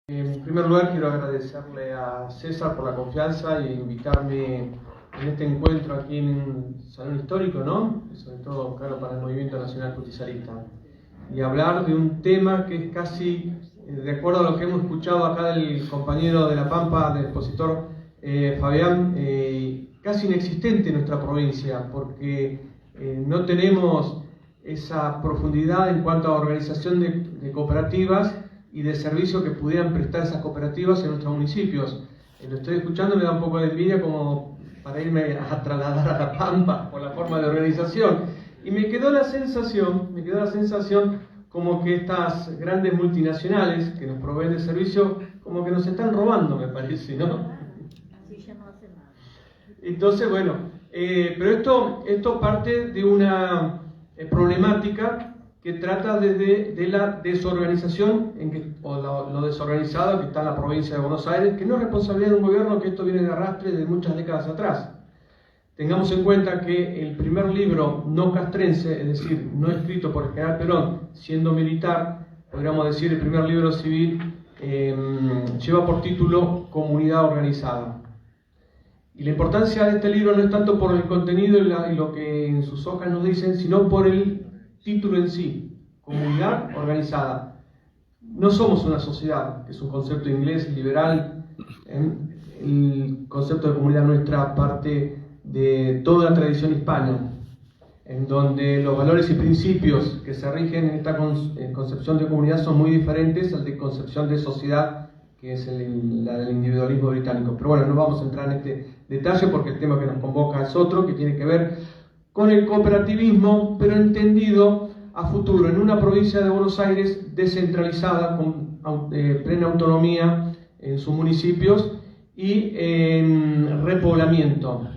En primer lugar, quiero agradecerle a César por la confianza y invitarme en este encuentro aquí en Salón Histórico, ¿no? Sobre todo, claro, para el Movimiento Nacional Justicialista. Y hablar de un tema que es casi, de acuerdo a lo que hemos escuchado acá del compañero de La Pampa, del expositor Fabián, casi inexistente en nuestra provincia, porque no tenemos esa profundidad en cuanto a organización de cooperativas y de servicio que pudieran prestar esas cooperativas en nuestros municipios. Lo estoy escuchando, me da un poco de envidia como para irme a trasladar a La Pampa por la forma de organización. Y me quedó la sensación como que estas grandes multinacionales que nos proveen de servicio, como que nos están robando, me parece, ¿no? Así ya no hace nada. Entonces, bueno, pero esto parte de una problemática que trata de la desorganización o lo desorganizado que está en la provincia de Buenos Aires, que no es responsabilidad de un gobierno, que esto viene de arrastre de muchas décadas atrás. Tengamos en cuenta que el primer libro no castrense, es decir, no escrito por el general Perón, siendo militar, podríamos decir el primer libro civil, lleva por título Comunidad Organizada. Y la importancia de este libro no es tanto por el contenido y lo que en sus hojas nos dicen, sino por el título en sí, Comunidad Organizada. No somos una sociedad, que es un concepto inglés liberal. El concepto de comunidad nuestra parte de toda la tradición hispana, en donde los valores y principios que se rigen en esta concepción de comunidad son muy diferentes al de concepción de sociedad, que es la del individualismo británico. Pero bueno, no vamos a entrar en este detalle porque el tema que nos convoca es otro, que tiene que ver con el cooperativismo, pero entendido a futuro, en una provincia de Buenos Aires descentralizada, con plena autonomía en sus municipios y en repoblamiento.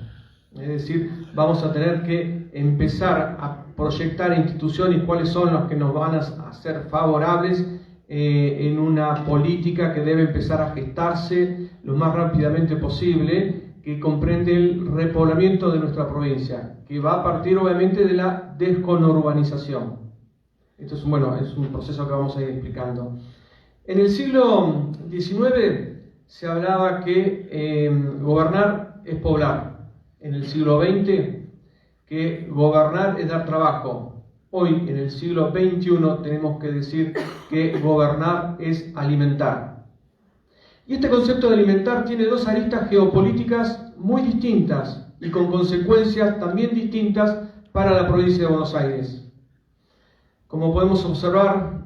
Es decir, vamos a tener que empezar a proyectar instituciones cuáles son las que nos van a ser favorables en una política que debe empezar a gestarse lo más rápidamente posible, que comprende el repoblamiento de nuestra provincia, que va a partir obviamente de la desconurbanización. Esto es un proceso que vamos a ir explicando. En el siglo XIX se hablaba que gobernar es poblar. En el siglo XX que gobernar es dar trabajo. Hoy, en el siglo XXI, tenemos que decir que gobernar es alimentar. Y este concepto de alimentar tiene dos aristas geopolíticas muy distintas y con consecuencias también distintas para la provincia de Buenos Aires. Como podemos observar,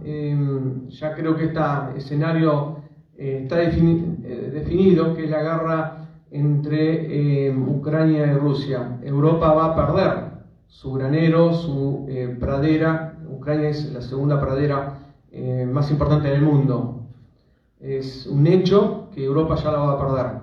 ya creo que este escenario está definido, que es la guerra entre Ucrania y Rusia. Europa va a perder su granero, su pradera. Ucrania es la segunda pradera más importante del mundo. Es un hecho que Europa ya la va a perder.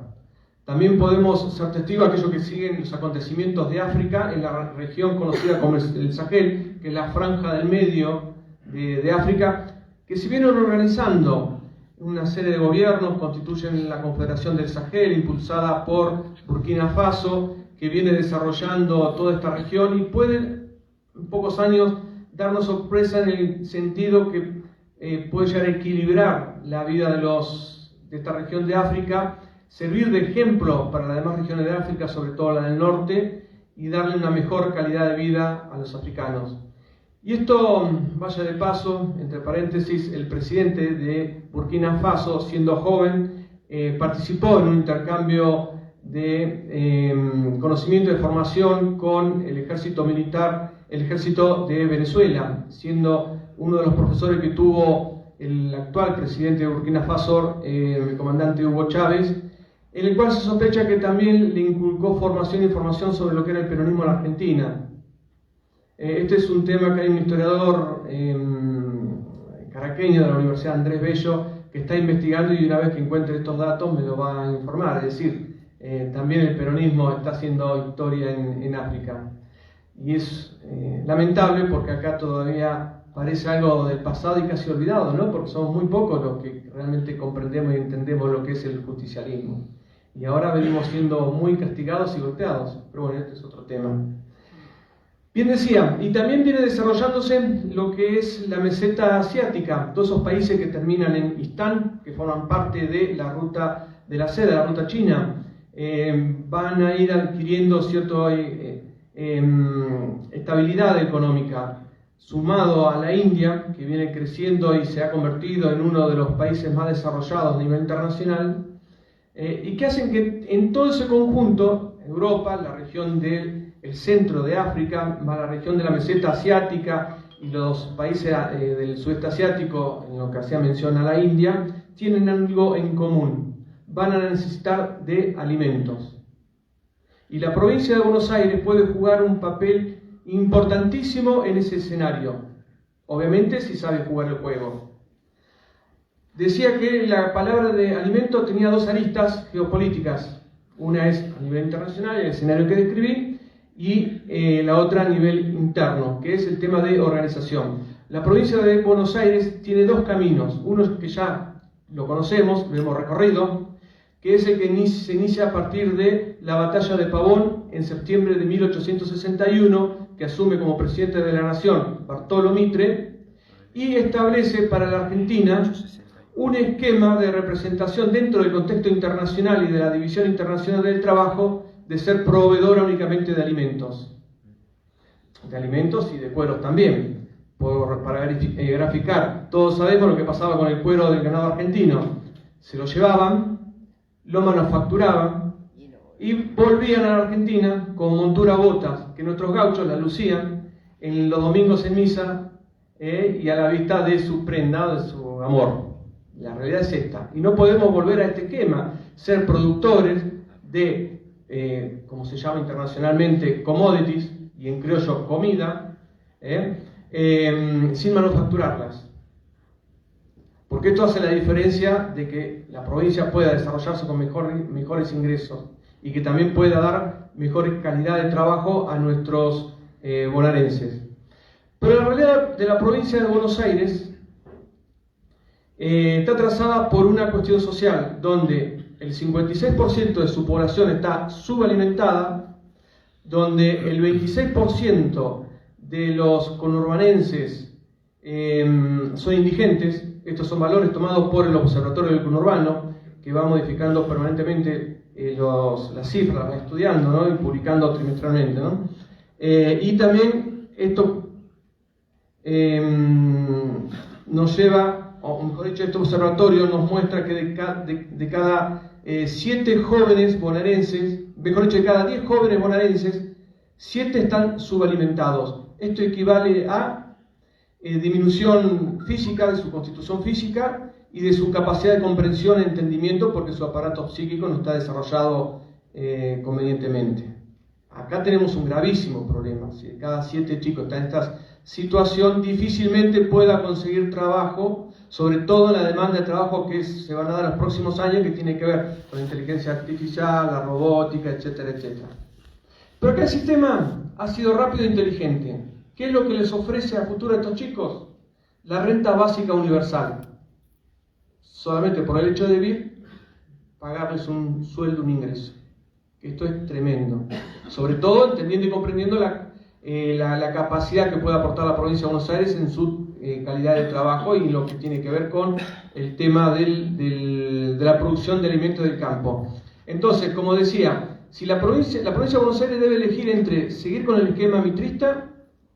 También podemos ser testigos de aquellos que siguen los acontecimientos de África, en la región conocida como el Sahel, que es la franja del medio de África, que se vienen organizando una serie de gobiernos, constituyen la Confederación del Sahel, impulsada por Burkina Faso, que viene desarrollando toda esta región y puede en pocos años darnos sorpresa en el sentido que puede llegar a equilibrar la vida de esta región de África, servir de ejemplo para las demás regiones de África, sobre todo la del norte, y darle una mejor calidad de vida a los africanos. Y esto, vaya de paso, entre paréntesis, el presidente de Burkina Faso, siendo joven, participó en un intercambio de conocimiento y de formación con el ejército militar, el ejército de Venezuela, siendo uno de los profesores que tuvo el actual presidente de Burkina Faso, el comandante Hugo Chávez, en el cual se sospecha que también le inculcó formación y formación sobre lo que era el peronismo en la Argentina. Este es un tema que hay un historiador caraqueño de la Universidad Andrés Bello que está investigando y una vez que encuentre estos datos me lo va a informar. Es decir, también el peronismo está haciendo historia en África. Y es lamentable porque acá todavía parece algo del pasado y casi olvidado, ¿no? Porque somos muy pocos los que realmente comprendemos y entendemos lo que es el justicialismo. Y ahora venimos siendo muy castigados y golpeados. Pero bueno, este es otro tema. Bien decía, y también viene desarrollándose lo que es la meseta asiática, todos esos países que terminan en Istán, que forman parte de la ruta de la seda, la ruta china, van a ir adquiriendo cierta estabilidad económica, sumado a la India, que viene creciendo y se ha convertido en uno de los países más desarrollados a nivel internacional, y que hacen que en todo ese conjunto, Europa, la región del centro de África, más la región de la meseta asiática y los países del sudeste asiático, en lo que hacía mención a la India, tienen algo en común: van a necesitar de alimentos. Y la provincia de Buenos Aires puede jugar un papel importantísimo en ese escenario, obviamente si sabe jugar el juego. Decía que la palabra de alimento tenía dos aristas geopolíticas. Una es a nivel internacional, el escenario que describí, y la otra a nivel interno, que es el tema de organización. La provincia de Buenos Aires tiene dos caminos, uno que ya lo conocemos, lo hemos recorrido, que es el que se inicia a partir de la batalla de Pavón en septiembre de 1861, que asume como presidente de la nación Bartolo Mitre, y establece para la Argentina un esquema de representación dentro del contexto internacional y de la División Internacional del Trabajo de ser proveedora únicamente de alimentos y de cueros también. Para graficar, todos sabemos lo que pasaba con el cuero del ganado argentino: se lo llevaban, lo manufacturaban y volvían a la Argentina con montura botas, que nuestros gauchos las lucían en los domingos en misa y a la vista de su prenda, de su amor. La realidad es esta, y no podemos volver a este esquema, ser productores de como se llama internacionalmente, commodities, y en criollo comida, sin manufacturarlas. Porque esto hace la diferencia de que la provincia pueda desarrollarse con mejores ingresos y que también pueda dar mejor calidad de trabajo a nuestros bonaerenses. Pero la realidad de la provincia de Buenos Aires está trazada por una cuestión social, donde el 56% de su población está subalimentada, donde el 26% de los conurbanenses son indigentes. Estos son valores tomados por el Observatorio del Conurbano, que va modificando permanentemente las cifras, va estudiando, ¿no? Y publicando trimestralmente, ¿no? Y también esto nos lleva, o mejor dicho, este observatorio nos muestra que de cada 7 jóvenes bonaerenses, mejor dicho, de cada 10 jóvenes bonaerenses, 7 están subalimentados. Esto equivale a disminución física, de su constitución física y de su capacidad de comprensión e entendimiento, porque su aparato psíquico no está desarrollado convenientemente. Acá tenemos un gravísimo problema. Si cada 7 chicos están en esta situación, difícilmente pueda conseguir trabajo, sobre todo en la demanda de trabajo que se van a dar en los próximos años, que tiene que ver con la inteligencia artificial, la robótica, etcétera, etcétera. Pero acá el sistema ha sido rápido e inteligente. ¿Qué es lo que les ofrece a futuro a estos chicos? La renta básica universal. Solamente por el hecho de vivir, pagarles un sueldo, un ingreso. Esto es tremendo. Sobre todo entendiendo y comprendiendo la capacidad que puede aportar la provincia de Buenos Aires en su calidad de trabajo y lo que tiene que ver con el tema de la producción de alimentos del campo. Entonces, como decía, si la provincia de Buenos Aires debe elegir entre seguir con el esquema mitrista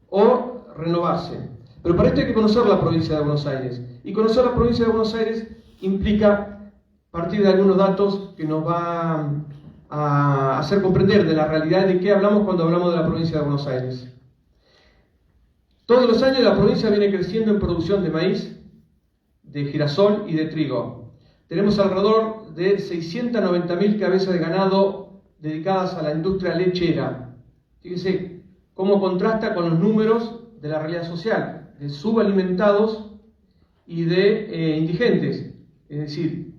o renovarse. Pero para esto hay que conocer la provincia de Buenos Aires. Y conocer la provincia de Buenos Aires implica partir de algunos datos que nos va a hacer comprender de la realidad de qué hablamos cuando hablamos de la provincia de Buenos Aires. Todos los años la provincia viene creciendo en producción de maíz, de girasol y de trigo. Tenemos alrededor de 690.000 cabezas de ganado dedicadas a la industria lechera. Fíjense cómo contrasta con los números de la realidad social, de subalimentados y de indigentes. Es decir,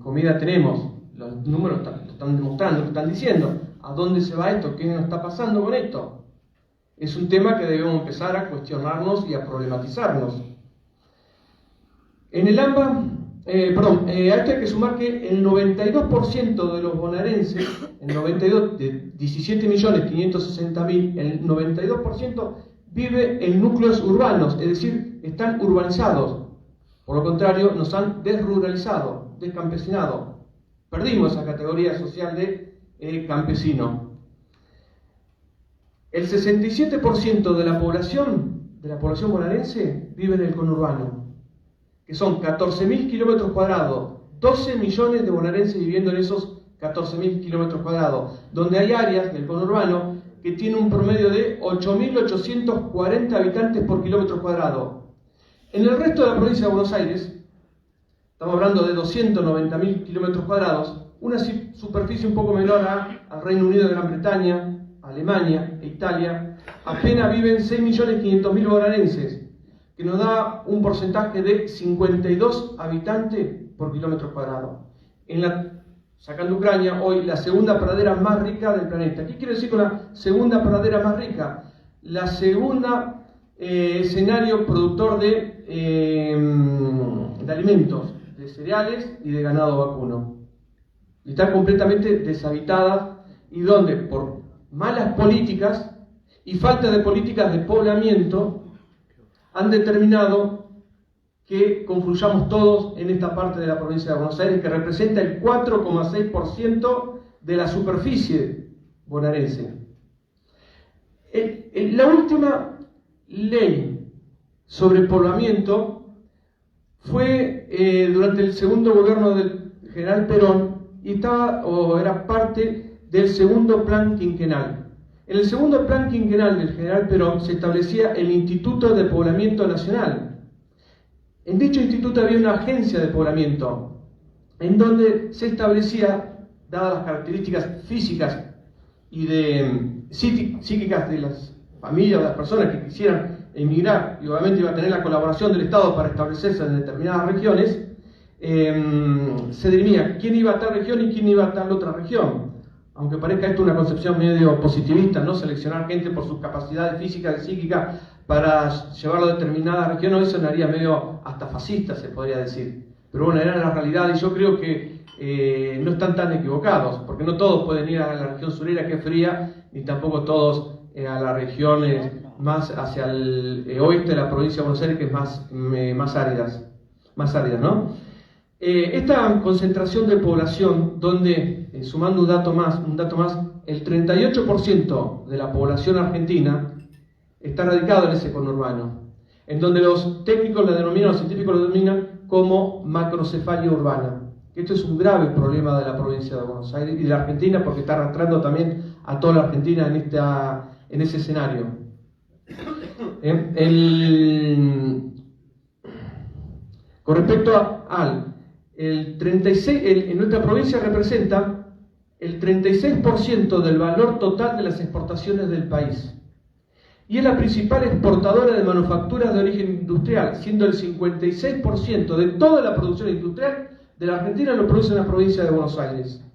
comida tenemos, los números lo están demostrando, lo están diciendo. ¿A dónde se va esto? ¿Qué nos está pasando con esto? Es un tema que debemos empezar a cuestionarnos y a problematizarnos. En el AMBA A esto hay que sumar que el 92% de los bonaerenses, el 92, de 17.560.000, el 92% vive en núcleos urbanos, es decir, están urbanizados. Por lo contrario, nos han desruralizado, descampesinado. Perdimos esa categoría social de campesino. El 67% de la población bonaerense vive en el conurbano, que son 14.000 kilómetros cuadrados, 12 millones de bonaerenses viviendo en esos 14.000 kilómetros cuadrados, donde hay áreas del conurbano que tienen un promedio de 8.840 habitantes por kilómetro cuadrado. En el resto de la provincia de Buenos Aires, estamos hablando de 290.000 kilómetros cuadrados, una superficie un poco menor al Reino Unido de Gran Bretaña, Alemania e Italia, apenas viven 6.500.000 bonaerenses, que nos da un porcentaje de 52 habitantes por kilómetro cuadrado. Sacando Ucrania, hoy la segunda pradera más rica del planeta. ¿Qué quiero decir con la segunda pradera más rica? La segunda escenario productor de alimentos, de cereales y de ganado vacuno. Y está completamente deshabitada, y donde por malas políticas y falta de políticas de poblamiento han determinado que confluyamos todos en esta parte de la provincia de Buenos Aires, que representa el 4,6% de la superficie bonaerense. La última ley sobre poblamiento fue durante el segundo gobierno del general Perón, y era parte del segundo plan quinquenal. En el segundo plan quinquenal del general Perón se establecía el Instituto de Poblamiento Nacional. En dicho instituto había una agencia de poblamiento, en donde se establecía, dadas las características físicas y psíquicas de las familias, de las personas que quisieran emigrar, y obviamente iba a tener la colaboración del Estado para establecerse en determinadas regiones, se dirimía quién iba a tal región y quién iba a tal otra región. Aunque parezca esto una concepción medio positivista, ¿no? Seleccionar gente por sus capacidades físicas y psíquicas para llevarlo a determinada región, hoy sonaría medio hasta fascista, se podría decir. Pero bueno, era la realidad, y yo creo que no están tan equivocados, porque no todos pueden ir a la región surera, que es fría, ni tampoco todos a las regiones más hacia el oeste de la provincia de Buenos Aires, que es más áridas, ¿no? Esta concentración de población, donde, sumando un dato más, el 38% de la población argentina está radicado en ese conurbano, en donde los técnicos los científicos lo denominan como macrocefalia urbana. Esto es un grave problema de la provincia de Buenos Aires y de la Argentina, porque está arrastrando también a toda la Argentina en ese escenario. Con respecto en nuestra provincia representa el 36% del valor total de las exportaciones del país. Y es la principal exportadora de manufacturas de origen industrial, siendo el 56% de toda la producción industrial de la Argentina lo produce en la provincia de Buenos Aires.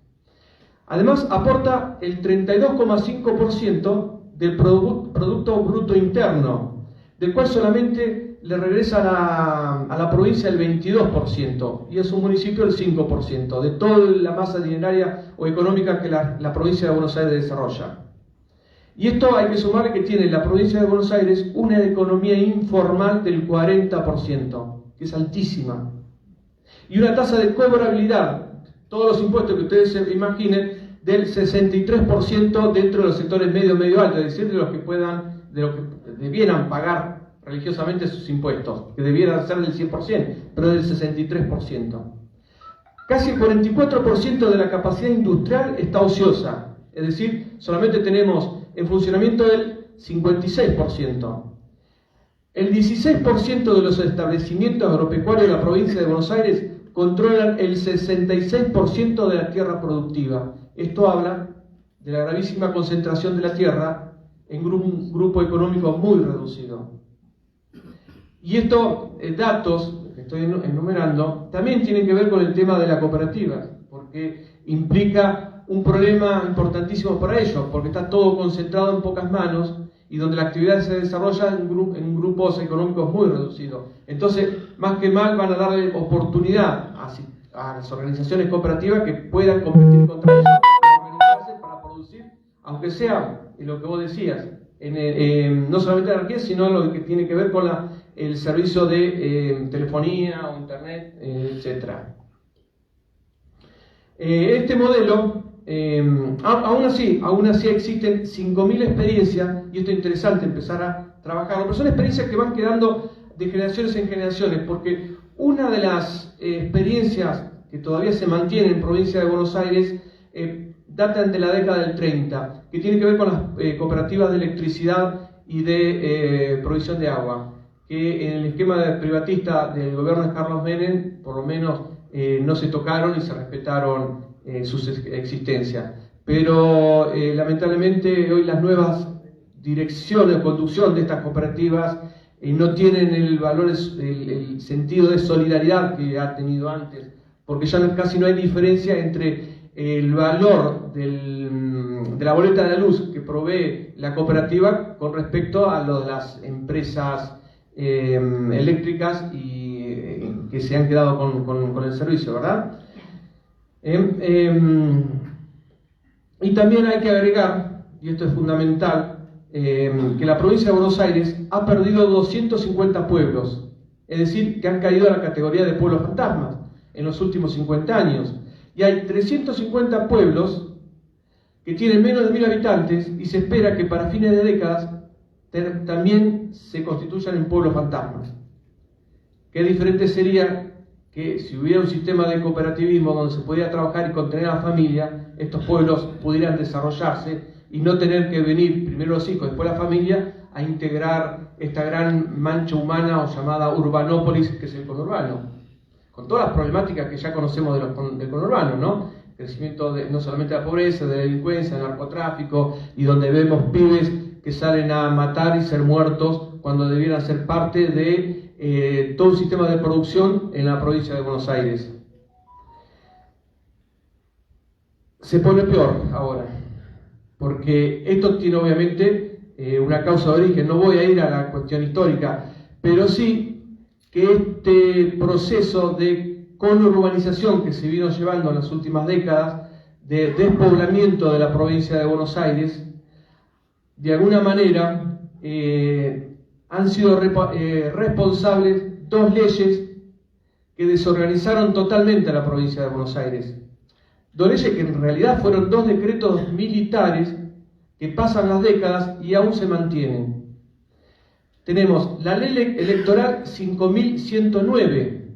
Además, aporta el 32,5% del Producto Bruto Interno, del cual solamente le regresa a la provincia el 22%, y es un municipio el 5% de toda la masa dineraria o económica que la provincia de Buenos Aires desarrolla. Y esto hay que sumarle que tiene la provincia de Buenos Aires una economía informal del 40%, que es altísima, y una tasa de cobrabilidad, todos los impuestos que ustedes se imaginen, del 63% dentro de los sectores medio alto, es decir, de los que debieran pagar religiosamente sus impuestos, que debieran ser del 100%, pero del 63%. Casi el 44% de la capacidad industrial está ociosa, es decir, solamente tenemos en funcionamiento el 56%. El 16% de los establecimientos agropecuarios de la provincia de Buenos Aires controlan el 66% de la tierra productiva. Esto habla de la gravísima concentración de la tierra en un grupo económico muy reducido. Y estos datos que estoy enumerando también tienen que ver con el tema de la cooperativa, porque implica un problema importantísimo para ellos, porque está todo concentrado en pocas manos y donde la actividad se desarrolla en grupos económicos muy reducidos. Entonces, más que mal, van a darle oportunidad a las organizaciones cooperativas que puedan competir contra ellos, organizarse para producir, aunque sea en lo que vos decías, no solamente la riqueza, sino lo que tiene que ver con el servicio de telefonía o internet, etc. Este modelo, aún así existen 5.000 experiencias, y esto es interesante empezar a trabajarlo, pero son experiencias que van quedando de generaciones en generaciones, porque una de las experiencias que todavía se mantiene en provincia de Buenos Aires datan de la década del 30, que tiene que ver con las cooperativas de electricidad y de provisión de agua, que en el esquema privatista del gobierno de Carlos Menem, por lo menos no se tocaron y se respetaron sus existencias. Pero lamentablemente hoy las nuevas direcciones de conducción de estas cooperativas no tienen el valor, el sentido de solidaridad que ha tenido antes, porque ya casi no hay diferencia entre el valor de la boleta de la luz que provee la cooperativa con respecto a lo de las empresas eléctricas y que se han quedado con el servicio, ¿verdad? Y también hay que agregar, y esto es fundamental, que la provincia de Buenos Aires ha perdido 250 pueblos, es decir, que han caído a la categoría de pueblos fantasmas en los últimos 50 años. Y hay 350 pueblos que tienen menos de 1.000 habitantes y se espera que para fines de décadas también se constituyan en pueblos fantasmas. Qué diferente sería que si hubiera un sistema de cooperativismo donde se pudiera trabajar y contener a la familia, estos pueblos pudieran desarrollarse y no tener que venir primero los hijos, después la familia, a integrar esta gran mancha humana o llamada urbanópolis, que es el conurbano, con todas las problemáticas que ya conocemos del conurbano, ¿no? Crecimiento no solamente de la pobreza, de la delincuencia, del narcotráfico, y donde vemos pibes que salen a matar y ser muertos cuando debieran ser parte de todo un sistema de producción en la provincia de Buenos Aires. Se pone peor ahora, porque esto tiene obviamente una causa de origen. No voy a ir a la cuestión histórica, pero sí que este proceso de conurbanización que se vino llevando en las últimas décadas, de despoblamiento de la provincia de Buenos Aires, de alguna manera han sido responsables dos leyes que desorganizaron totalmente a la provincia de Buenos Aires. Dos leyes que en realidad fueron dos decretos militares que pasan las décadas y aún se mantienen. Tenemos la ley electoral 5109,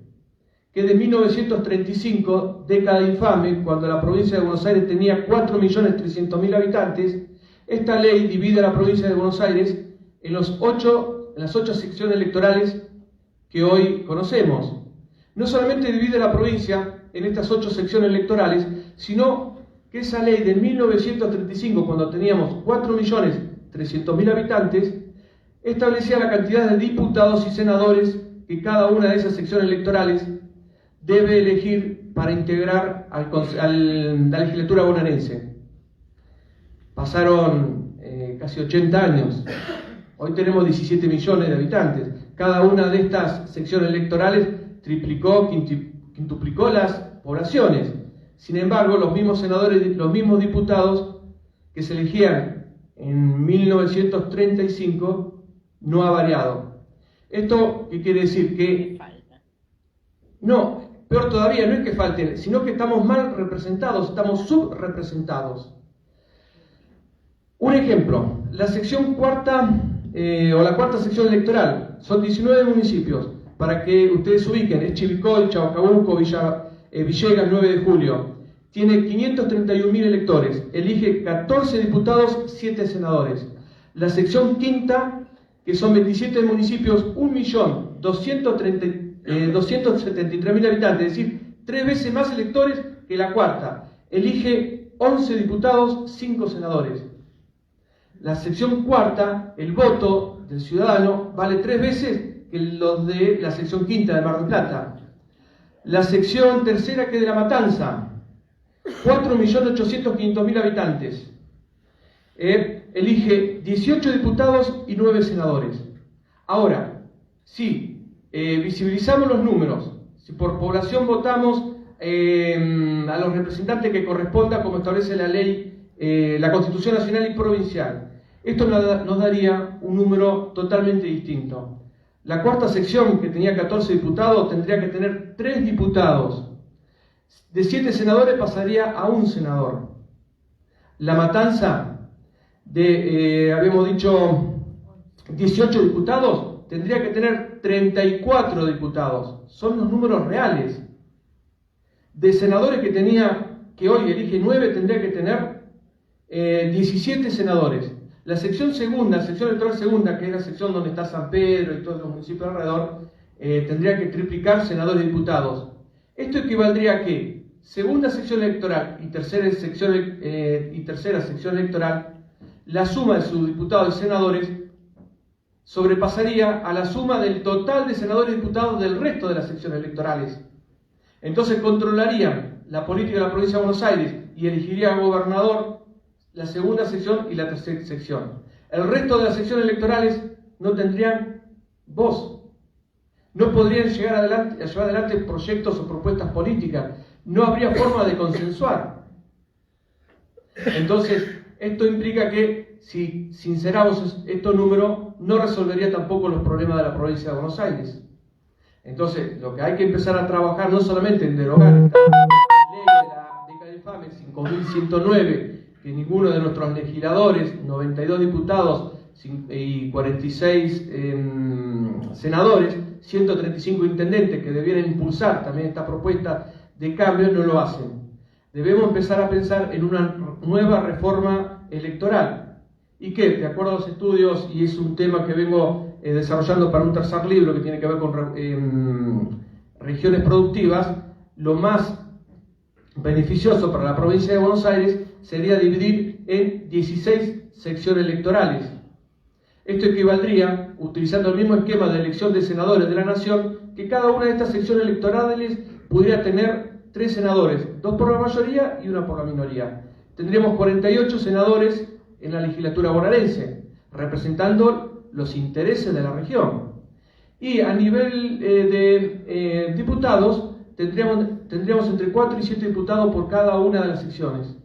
que es de 1935, década infame, cuando la provincia de Buenos Aires tenía 4.300.000 habitantes. Esta ley divide a la provincia de Buenos Aires en las 8 secciones electorales que hoy conocemos. No solamente divide la provincia en estas 8 secciones electorales, sino que esa ley de 1935, cuando teníamos 4.300.000 habitantes, establecía la cantidad de diputados y senadores que cada una de esas secciones electorales debe elegir para integrar a la legislatura bonaerense. Pasaron casi 80 años. Hoy tenemos 17 millones de habitantes. Cada una de estas secciones electorales triplicó, quintuplicó las poblaciones. Sin embargo, los mismos senadores, los mismos diputados que se elegían en 1935 no ha variado. ¿Esto qué quiere decir? Que no, peor todavía, no es que falten, sino que estamos mal representados, estamos subrepresentados. Un ejemplo, la sección cuarta o la cuarta sección electoral, son 19 municipios, para que ustedes se ubiquen, es Chivilcoy, Chacabuco, Villegas, 9 de julio. Tiene 531.000 electores, elige 14 diputados, 7 senadores. La sección quinta, que son 27 municipios, 1.273.000 habitantes, es decir, 3 veces más electores que la cuarta. Elige 11 diputados, 5 senadores. La sección cuarta, el voto del ciudadano, vale 3 veces que los de la sección quinta de Mar del Plata. La sección tercera, que es de La Matanza, 4.800.000 habitantes. elige 18 diputados y 9 senadores. Ahora, si visibilizamos los números, si por población votamos a los representantes que corresponda como establece la ley, la Constitución Nacional y Provincial, esto nos daría un número totalmente distinto. La cuarta sección, que tenía 14 diputados, tendría que tener 3 diputados. De 7 senadores pasaría a 1 senador. La Matanza, habíamos dicho 18 diputados, tendría que tener 34 diputados. Son los números reales. De senadores que hoy elige 9, tendría que tener 17 senadores. La sección segunda, la sección electoral segunda, que es la sección donde está San Pedro y todos los municipios alrededor, tendría que triplicar senadores y diputados. Esto equivaldría a que segunda sección electoral y tercera sección electoral, la suma de sus diputados y senadores sobrepasaría a la suma del total de senadores y diputados del resto de las secciones electorales. Entonces controlarían la política de la provincia de Buenos Aires y elegirían gobernador la segunda sección y la tercera sección. El resto de las secciones electorales no tendrían voz. No podrían llevar adelante proyectos o propuestas políticas. No habría forma de consensuar. Entonces, esto implica que si sinceramos estos números, no resolvería tampoco los problemas de la provincia de Buenos Aires. Entonces, lo que hay que empezar a trabajar no solamente en derogar esta ley de la década infame 5109, que ninguno de nuestros legisladores, 92 diputados y 46 senadores, 135 intendentes que debieran impulsar también esta propuesta de cambio, no lo hacen. Debemos empezar a pensar en una nueva reforma electoral y que, de acuerdo a los estudios, y es un tema que vengo desarrollando para un tercer libro que tiene que ver con regiones productivas, lo más beneficioso para la provincia de Buenos Aires sería dividir en 16 secciones electorales. Esto equivaldría, utilizando el mismo esquema de elección de senadores de la Nación, que cada una de estas secciones electorales pudiera tener 3 senadores, 2 por la mayoría y 1 por la minoría. Tendríamos 48 senadores en la legislatura bonaerense, representando los intereses de la región. Y a nivel de diputados, tendríamos entre 4 y 7 diputados por cada una de las secciones.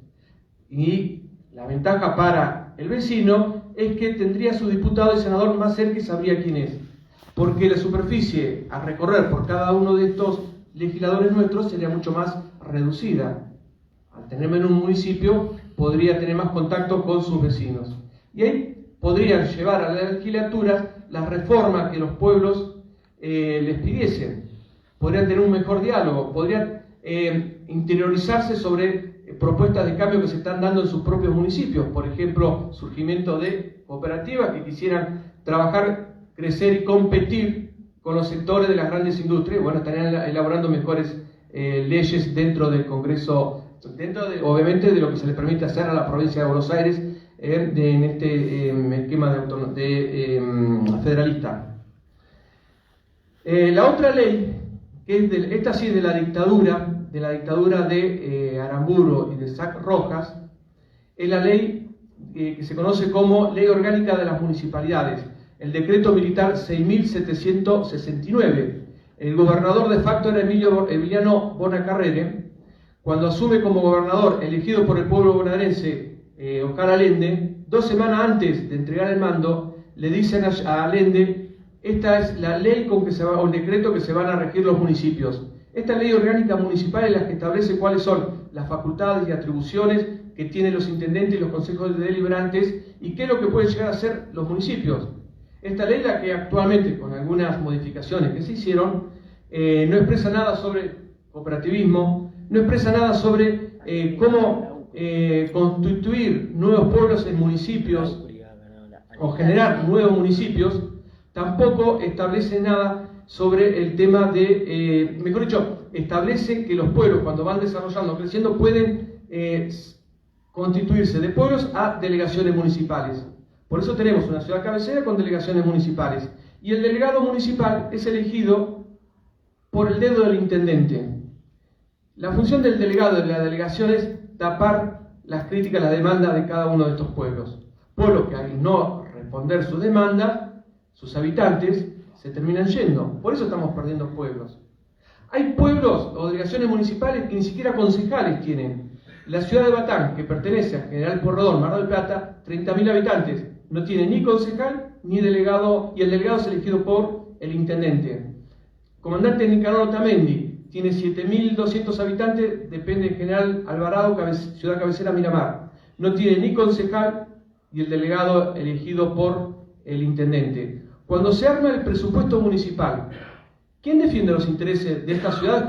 Y la ventaja para el vecino es que tendría su diputado y senador más cerca y sabría quién es. Porque la superficie a recorrer por cada uno de estos legisladores nuestros sería mucho más reducida. Al tener menos un municipio, podría tener más contacto con sus vecinos. Y ahí podrían llevar a la legislatura las reformas que los pueblos les pidiesen. Podrían tener un mejor diálogo, podrían interiorizarse sobre propuestas de cambio que se están dando en sus propios municipios. Por ejemplo, surgimiento de cooperativas que quisieran trabajar, crecer y competir con los sectores de las grandes industrias. Bueno, estarían elaborando mejores leyes dentro del Congreso, obviamente de lo que se le permite hacer a la provincia de Buenos Aires en este esquema federalista. La otra ley, que es esta sí es de la dictadura de Aramburu y de Sac Rojas, es la ley que se conoce como Ley Orgánica de las Municipalidades, el decreto militar 6.769. El gobernador de facto era Emiliano Bonacarrere. Cuando asume como gobernador, elegido por el pueblo bonaerense, Oscar Allende, 2 semanas antes de entregar el mando, le dicen a Allende: esta es la ley o el decreto que se van a regir los municipios. Esta ley orgánica municipal es la que establece cuáles son las facultades y atribuciones que tienen los intendentes y los consejos deliberantes y qué es lo que pueden llegar a ser los municipios. Esta ley, la que actualmente, con algunas modificaciones que se hicieron, no expresa nada sobre cooperativismo, no expresa nada sobre cómo constituir nuevos pueblos en municipios o generar nuevos municipios. Tampoco establece nada sobre el tema de, mejor dicho, establece que los pueblos, cuando van desarrollando, creciendo, pueden constituirse de pueblos a delegaciones municipales. Por eso tenemos una ciudad cabecera con delegaciones municipales. Y el delegado municipal es elegido por el dedo del intendente. La función del delegado de la delegación es tapar las críticas, las demandas de cada uno de estos pueblos. pueblos que al no responder sus demandas, sus habitantes, se terminan yendo. Por eso estamos perdiendo pueblos. Hay pueblos o delegaciones municipales que ni siquiera concejales tienen. La ciudad de Batán, que pertenece a General Pueyrredón, Mar del Plata, 30.000 habitantes, no tiene ni concejal ni delegado, y el delegado es elegido por el intendente. Comandante Nicanor Otamendi tiene 7.200 habitantes, depende de General Alvarado, ciudad cabecera Miramar. No tiene ni concejal y el delegado elegido por el intendente. Cuando se arma el presupuesto municipal, ¿quién defiende los intereses de estas ciudades?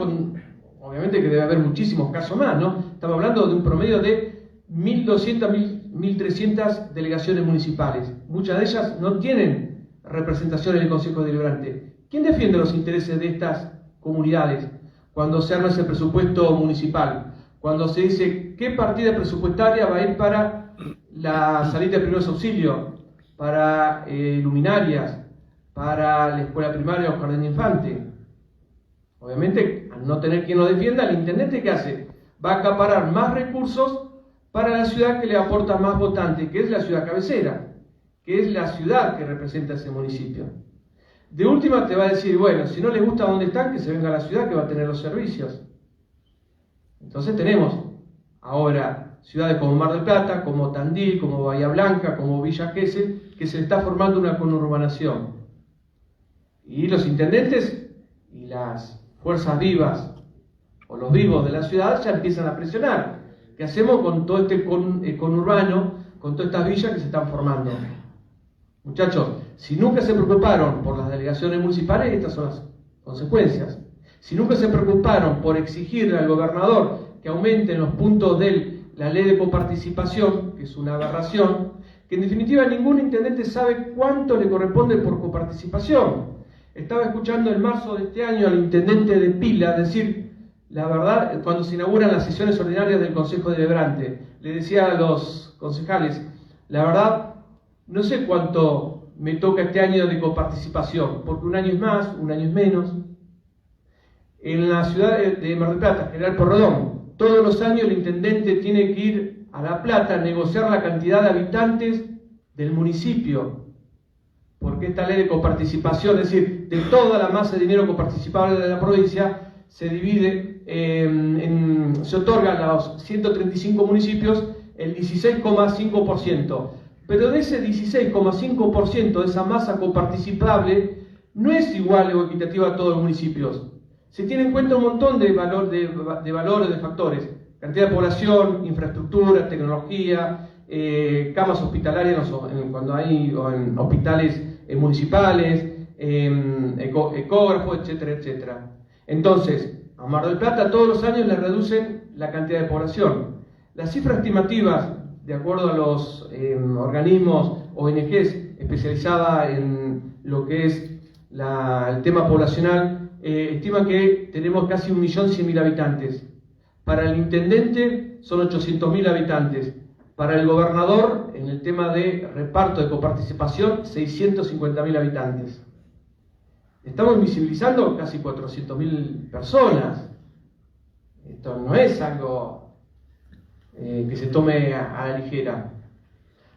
Obviamente que debe haber muchísimos casos más, ¿no? Estamos hablando de un promedio de 1.200, 1.300 delegaciones municipales. Muchas de ellas no tienen representación en el Consejo Deliberante. ¿Quién defiende los intereses de estas comunidades cuando se arma ese presupuesto municipal? Cuando se dice qué partida presupuestaria va a ir para la salida de primeros auxilios, para luminarias, para la escuela primaria o jardín de infante. Obviamente, al no tener quien lo defienda, el intendente, ¿qué hace? Va a acaparar más recursos para la ciudad que le aporta más votantes, que es la ciudad cabecera, que es la ciudad que representa ese municipio. De última te va a decir, bueno, si no les gusta donde están, que se venga a la ciudad que va a tener los servicios. Entonces tenemos ahora ciudades como Mar del Plata, como Tandil, como Bahía Blanca, como Villa Gesell, que se le está formando una conurbanación. Y los intendentes y las fuerzas vivas o los vivos de la ciudad ya empiezan a presionar. ¿Qué hacemos con todo este conurbano, con todas estas villas que se están formando? Muchachos, si nunca se preocuparon por las delegaciones municipales, estas son las consecuencias. Si nunca se preocuparon por exigirle al gobernador que aumenten los puntos de la ley de coparticipación, que es una aberración, que en definitiva ningún intendente sabe cuánto le corresponde por coparticipación. Estaba escuchando en marzo de este año al intendente de Pila decir, la verdad, cuando se inauguran las sesiones ordinarias del Consejo Deliberante, le decía a los concejales, la verdad, no sé cuánto me toca este año de coparticipación, porque un año es más, un año es menos. En la ciudad de Mar del Plata, General Pueyrredón, todos los años el intendente tiene que ir a La Plata a negociar la cantidad de habitantes del municipio, porque esta ley de coparticipación, es decir, de toda la masa de dinero coparticipable de la provincia, se divide, se otorga a los 135 municipios el 16,5%. Pero de ese 16,5% de esa masa coparticipable no es igual o equitativa a todos los municipios. Se tiene en cuenta un montón de valores, de factores. Cantidad de población, infraestructura, tecnología, camas hospitalarias cuando hay en hospitales municipales, ecógrafos, etcétera, etcétera. Entonces, a Mar del Plata todos los años le reducen la cantidad de población. Las cifras estimativas, de acuerdo a los organismos ONGs especializadas en lo que es el tema poblacional, estima que tenemos casi 1.100.000 habitantes. Para el intendente son 800.000 habitantes. Para el gobernador, en el tema de reparto de coparticipación, 650.000 habitantes. Estamos invisibilizando casi 400.000 personas. Esto no es algo que se tome a la ligera.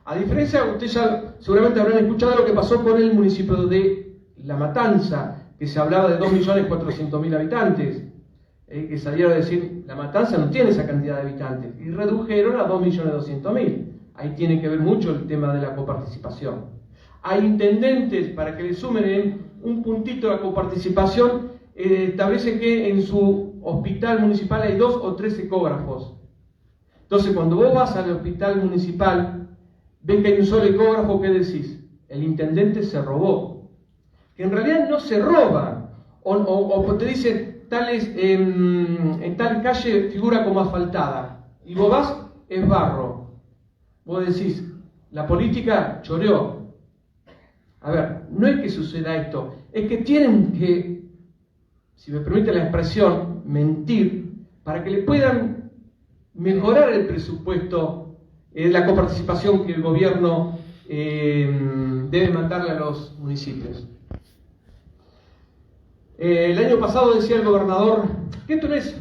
A diferencia, ustedes ya seguramente habrán escuchado lo que pasó con el municipio de La Matanza, que se hablaba de 2.400.000 habitantes, que salieron a decir, La Matanza no tiene esa cantidad de habitantes, y redujeron a 2.200.000. Ahí tiene que ver mucho el tema de la coparticipación. Hay intendentes, para que le sumen en un puntito de la coparticipación, establecen que en su hospital municipal hay 2 o 3 ecógrafos. Entonces, cuando vos vas al hospital municipal, ves que hay un solo ecógrafo, ¿qué decís? El intendente se robó. Que en realidad no se roba. O te dicen, en tal calle figura como asfaltada. Y vos vas, es barro. Vos decís, la política choreó. A ver, no es que suceda esto, es que tienen que, si me permite la expresión, mentir para que le puedan mejorar el presupuesto, la coparticipación que el gobierno debe mandarle a los municipios. El año pasado decía el gobernador, que esto no es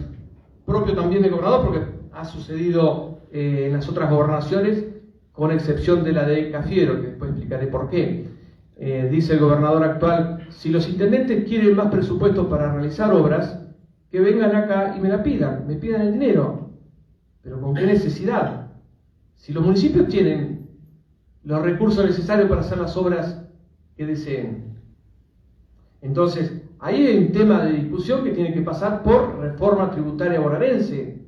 propio también del gobernador, porque ha sucedido en las otras gobernaciones, con excepción de la de Cafiero, que después explicaré por qué. Dice el gobernador actual: si los intendentes quieren más presupuesto para realizar obras, que vengan acá y me pidan el dinero. ¿Pero con qué necesidad? Si los municipios tienen los recursos necesarios para hacer las obras que deseen. Entonces, ahí hay un tema de discusión que tiene que pasar por reforma tributaria bonaerense.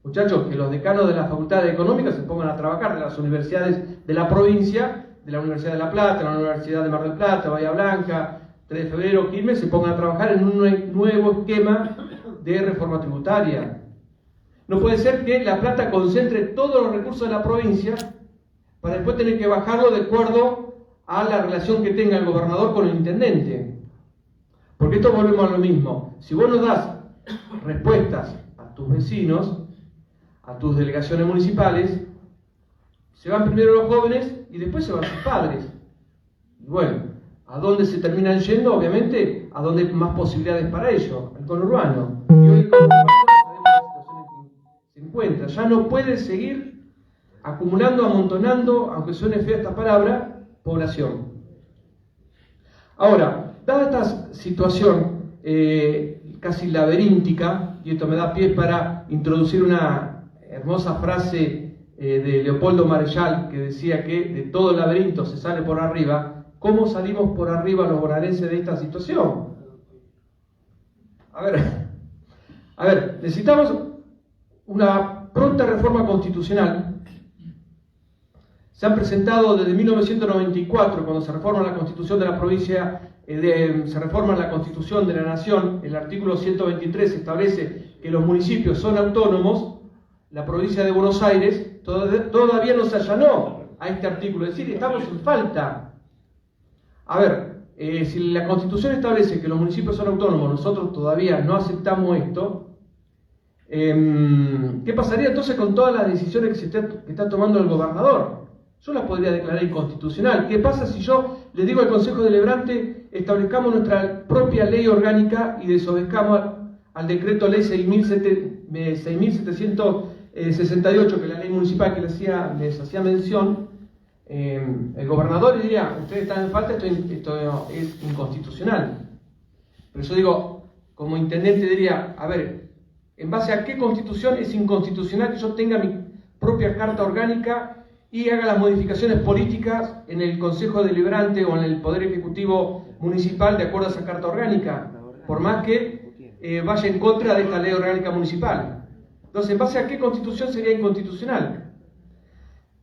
Muchachos, que los decanos de las facultades económicas se pongan a trabajar, de las universidades de la provincia, de la Universidad de La Plata, la Universidad de Mar del Plata, Bahía Blanca, 3 de febrero, Quilmes, se pongan a trabajar en un nuevo esquema de reforma tributaria. No puede ser que La Plata concentre todos los recursos de la provincia para después tener que bajarlo de acuerdo a la relación que tenga el gobernador con el intendente. Porque esto volvemos a lo mismo. Si vos no das respuestas a tus vecinos, a tus delegaciones municipales, se van primero los jóvenes y después se van sus padres. Y bueno, ¿a dónde se terminan yendo? Obviamente, a dónde hay más posibilidades para ello, al conurbano. Y hoy el conurbano sabemos la situación en que se encuentra. Ya no puede seguir acumulando, amontonando, aunque suene fea esta palabra, población. Ahora, dada esta situación casi laberíntica, y esto me da pie para introducir una hermosa frase de Leopoldo Marechal, que decía que de todo el laberinto se sale por arriba. ¿Cómo salimos por arriba los bonaerenses de esta situación? A ver, necesitamos una pronta reforma constitucional. Se han presentado desde 1994, cuando se reforma la Constitución de la provincia, se reforma la Constitución de la Nación. El artículo 123 establece que los municipios son autónomos. La provincia de Buenos Aires todavía no se allanó a este artículo, es decir, estamos en falta. A ver, si la Constitución establece que los municipios son autónomos, nosotros todavía no aceptamos esto, ¿qué pasaría entonces con todas las decisiones que está tomando el gobernador? Yo las podría declarar inconstitucional. ¿Qué pasa si yo le digo al Consejo Deliberante: establezcamos nuestra propia ley orgánica y desobedezcamos al decreto ley 6.768, que es la ley municipal que les hacía mención? El gobernador diría: ustedes están en falta, esto es inconstitucional. Pero yo digo, como intendente diría: a ver, ¿en base a qué constitución es inconstitucional que yo tenga mi propia carta orgánica y haga las modificaciones políticas en el Consejo Deliberante o en el Poder Ejecutivo Municipal de acuerdo a esa carta orgánica? Por más que vaya en contra de esta ley orgánica municipal. Entonces, ¿en base a qué constitución sería inconstitucional?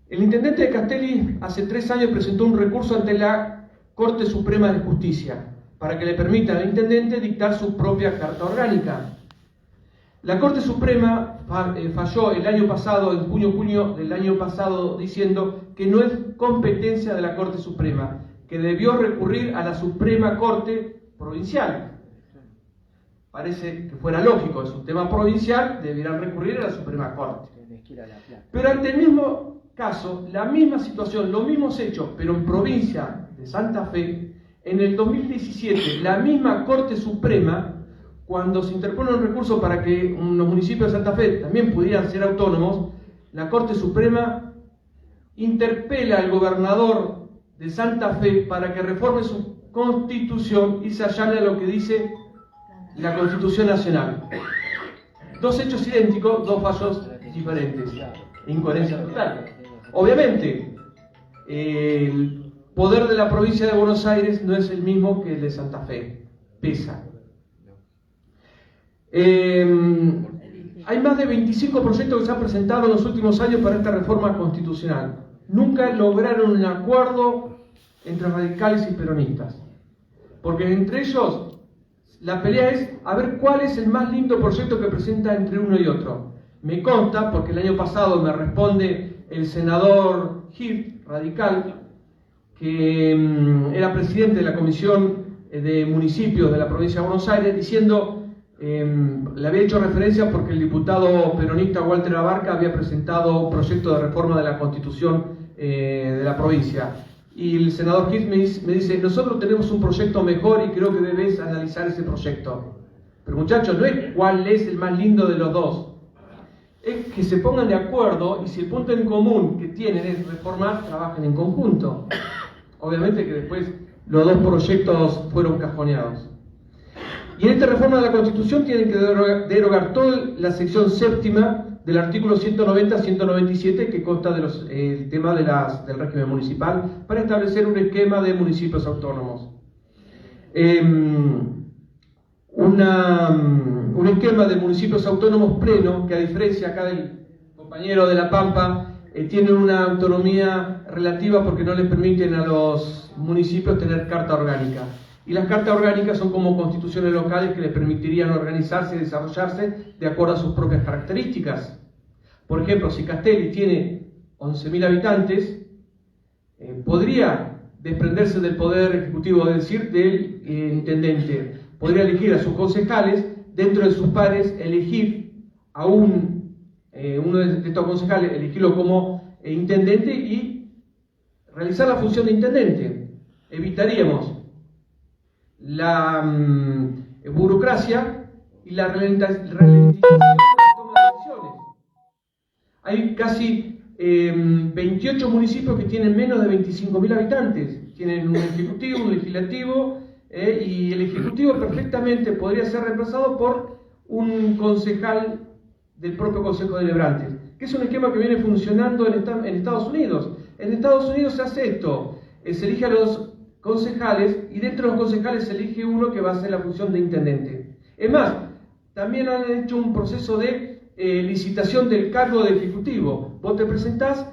El intendente de Castelli hace 3 años presentó un recurso ante la Corte Suprema de Justicia para que le permita al intendente dictar su propia carta orgánica. La Corte Suprema falló el año pasado, en junio del año pasado, diciendo que no es competencia de la Corte Suprema, que debió recurrir a la Suprema Corte Provincial. Parece que fuera lógico, es un tema provincial, deberán recurrir a la Suprema Corte. Pero ante el mismo caso, la misma situación, los mismos hechos, pero en provincia de Santa Fe, en el 2017, la misma Corte Suprema, cuando se interpone un recurso para que los municipios de Santa Fe también pudieran ser autónomos, la Corte Suprema interpela al gobernador de Santa Fe para que reforme su constitución y se allane a lo que dice la Constitución Nacional. 2 hechos idénticos, 2 fallos diferentes. Incoherencia total. Obviamente, el poder de la provincia de Buenos Aires no es el mismo que el de Santa Fe. Pesa. Hay más de 25 proyectos que se han presentado en los últimos años para esta reforma constitucional. Nunca lograron un acuerdo entre radicales y peronistas. Porque entre ellos, la pelea es a ver cuál es el más lindo proyecto que presenta entre uno y otro. Me consta, porque el año pasado me responde el senador Hirt, radical, que era presidente de la Comisión de Municipios de la provincia de Buenos Aires, diciendo... le había hecho referencia porque el diputado peronista Walter Abarca había presentado un proyecto de reforma de la Constitución de la provincia. Y el senador Hirt me dice: nosotros tenemos un proyecto mejor y creo que debes analizar ese proyecto. Pero muchachos, no es cuál es el más lindo de los dos. es que se pongan de acuerdo y si el punto en común que tienen es reformar, trabajen en conjunto. Obviamente que después los dos proyectos fueron cajoneados. Y en esta reforma de la Constitución tienen que derogar toda la sección séptima del artículo 190-197 que consta del tema del régimen municipal para establecer un esquema de municipios autónomos. Un esquema de municipios autónomos pleno que, a diferencia acá del compañero de La Pampa, tienen una autonomía relativa porque no les permiten a los municipios tener carta orgánica. Y las cartas orgánicas son como constituciones locales que les permitirían organizarse y desarrollarse de acuerdo a sus propias características. Por ejemplo, si Castelli tiene 11.000 habitantes, podría desprenderse del poder ejecutivo, es decir, del intendente. Podría elegir a sus concejales, dentro de sus pares, elegir a uno de estos concejales, elegirlo como intendente y realizar la función de intendente. Evitaríamos la burocracia y la ralentización de la toma de decisiones. Hay casi 28 municipios que tienen menos de 25.000 habitantes. Tienen un ejecutivo, un legislativo, y el ejecutivo perfectamente podría ser reemplazado por un concejal del propio Consejo Deliberante, que es un esquema que viene funcionando en Estados Unidos. En Estados Unidos se hace esto, se elige a los concejales y dentro de los concejales se elige uno que va a hacer la función de intendente. Es más, también han hecho un proceso de licitación del cargo de ejecutivo. Vos te presentás,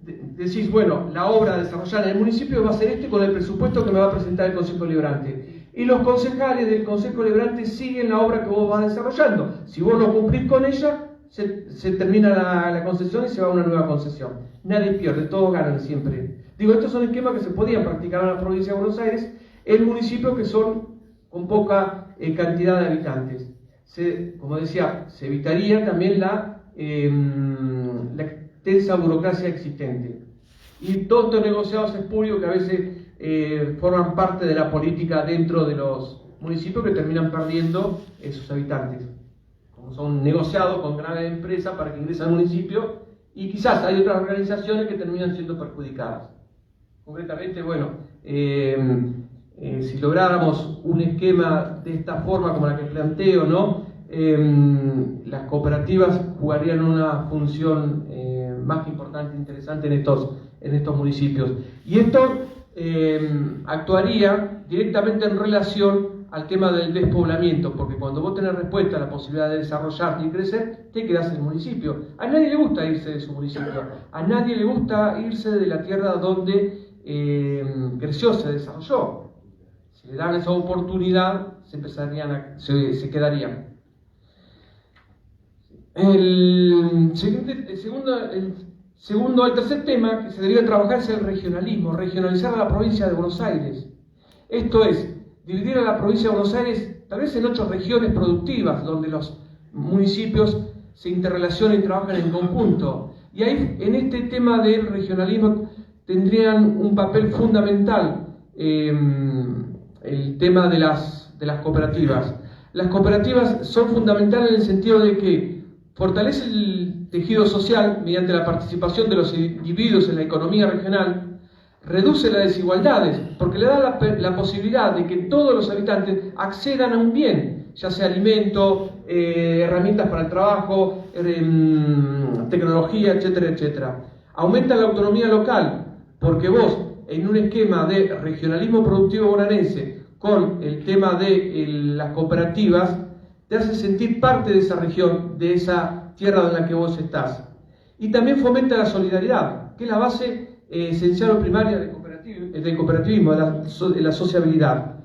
decís, bueno, la obra a desarrollar en el municipio va a ser con el presupuesto que me va a presentar el Consejo Deliberante. Y los concejales del Consejo Deliberante siguen la obra que vos vas desarrollando. Si vos no cumplís con ella, se termina la concesión y se va a una nueva concesión. Nadie pierde, todos ganan siempre. Digo, estos son esquemas que se podían practicar en la provincia de Buenos Aires en municipios que son con poca cantidad de habitantes. Como decía, se evitaría también la extensa burocracia existente. Y todos estos negociados espurios que a veces forman parte de la política dentro de los municipios que terminan perdiendo sus habitantes. Como son negociados con grandes empresas para que ingresen al municipio y quizás hay otras organizaciones que terminan siendo perjudicadas. Concretamente, bueno, si lográramos un esquema de esta forma como la que planteo, ¿no? Las cooperativas jugarían una función más importante e interesante en estos municipios. Y esto actuaría directamente en relación al tema del despoblamiento, porque cuando vos tenés respuesta a la posibilidad de desarrollarte y crecer, te quedás en el municipio. A nadie le gusta irse de su municipio, a nadie le gusta irse de la tierra donde creció, se desarrolló. Si le dan esa oportunidad, se quedarían. El tercer tema que se debería trabajar es el regionalismo, regionalizar a la provincia de Buenos Aires. Esto es, dividir a la provincia de Buenos Aires tal vez en 8 regiones productivas, donde los municipios se interrelacionan y trabajan en conjunto. Y ahí, en este tema del regionalismo, tendrían un papel fundamental el tema de las cooperativas. Las cooperativas son fundamentales en el sentido de que fortalece el tejido social mediante la participación de los individuos en la economía regional, reduce las desigualdades, porque le da la posibilidad de que todos los habitantes accedan a un bien, ya sea alimento, herramientas para el trabajo, tecnología, etcétera, etcétera. Aumenta la autonomía local, porque vos, en un esquema de regionalismo productivo bonaerense, con el tema de las cooperativas, te hace sentir parte de esa región, de esa tierra en la que vos estás. Y también fomenta la solidaridad, que es la base esencial o primaria del cooperativismo, de la sociabilidad.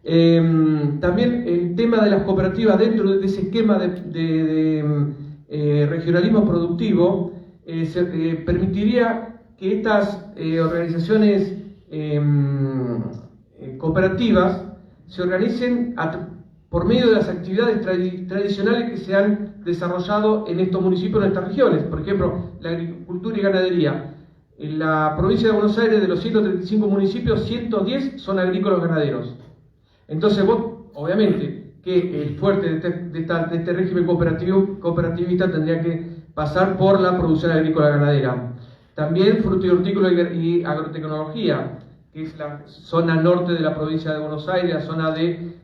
También el tema de las cooperativas dentro de ese esquema de regionalismo productivo permitiría que estas organizaciones cooperativas se organicen por medio de las actividades tradicionales que se han desarrollado en estos municipios, en estas regiones. Por ejemplo, la agricultura y ganadería. En la provincia de Buenos Aires, de los 135 municipios, 110 son agrícolas ganaderos. Entonces vos, obviamente, que el fuerte de este régimen cooperativista tendría que pasar por la producción agrícola ganadera. También fruto y hortícola y agrotecnología, que es la zona norte de la provincia de Buenos Aires, la zona de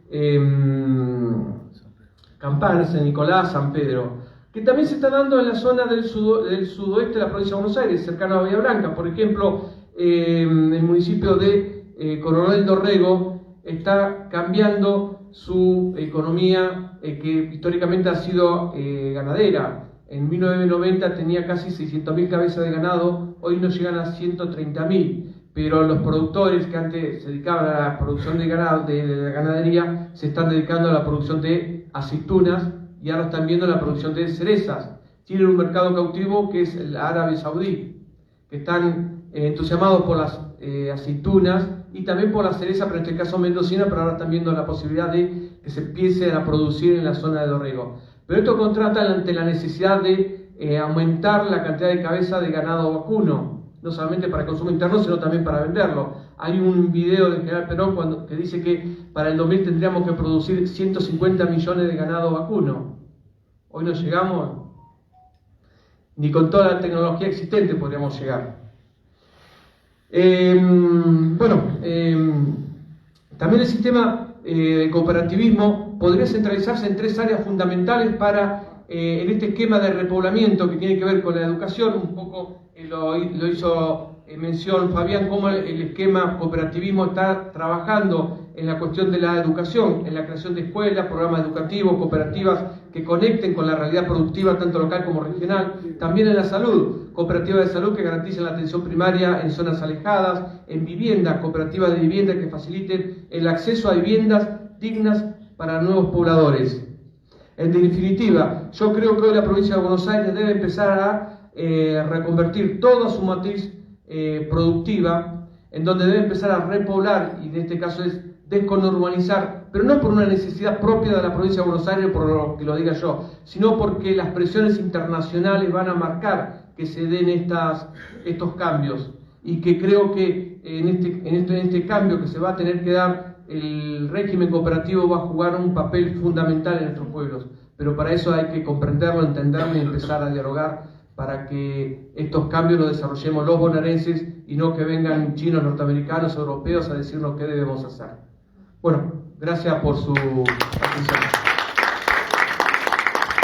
Campana, San Nicolás, San Pedro, que también se está dando en la zona del sudoeste de la provincia de Buenos Aires, cercano a Bahía Blanca. Por ejemplo, el municipio de Coronel Dorrego está cambiando su economía, que históricamente ha sido ganadera. En 1990 tenía casi 600.000 cabezas de ganado, hoy no llegan a 130.000, pero los productores que antes se dedicaban a la producción de ganado, de la ganadería, se están dedicando a la producción de aceitunas y ahora están viendo la producción de cerezas. Tienen un mercado cautivo que es el Árabe Saudí, que están entusiasmados por las aceitunas y también por la cereza, pero en este caso mendocina, pero ahora están viendo la posibilidad de que se empiece a producir en la zona de Dorrego. Pero esto contrasta ante la necesidad de aumentar la cantidad de cabezas de ganado vacuno, no solamente para consumo interno, sino también para venderlo. Hay un video del general Perón que dice que para el 2000 tendríamos que producir 150 millones de ganado vacuno. Hoy no llegamos, ni con toda la tecnología existente podríamos llegar. También el sistema de cooperativismo podría centralizarse en 3 áreas fundamentales para, en este esquema de repoblamiento que tiene que ver con la educación. Un poco lo hizo mención Fabián, cómo el esquema cooperativismo está trabajando en la cuestión de la educación, en la creación de escuelas, programas educativos, cooperativas que conecten con la realidad productiva tanto local como regional. También en la salud, cooperativas de salud que garanticen la atención primaria en zonas alejadas, en viviendas, cooperativas de vivienda que faciliten el acceso a viviendas dignas para nuevos pobladores. En definitiva, yo creo que hoy la provincia de Buenos Aires debe empezar a reconvertir toda su matriz productiva, en donde debe empezar a repoblar, y en este caso es desconurbanizar, pero no por una necesidad propia de la provincia de Buenos Aires, por lo que lo diga yo, sino porque las presiones internacionales van a marcar que se den estos cambios, y que creo que en este cambio que se va a tener que dar, el régimen cooperativo va a jugar un papel fundamental en nuestros pueblos, pero para eso hay que comprenderlo, entenderlo y empezar a dialogar para que estos cambios los desarrollemos los bonaerenses y no que vengan chinos, norteamericanos, europeos a decirnos qué debemos hacer. Bueno, gracias por su atención.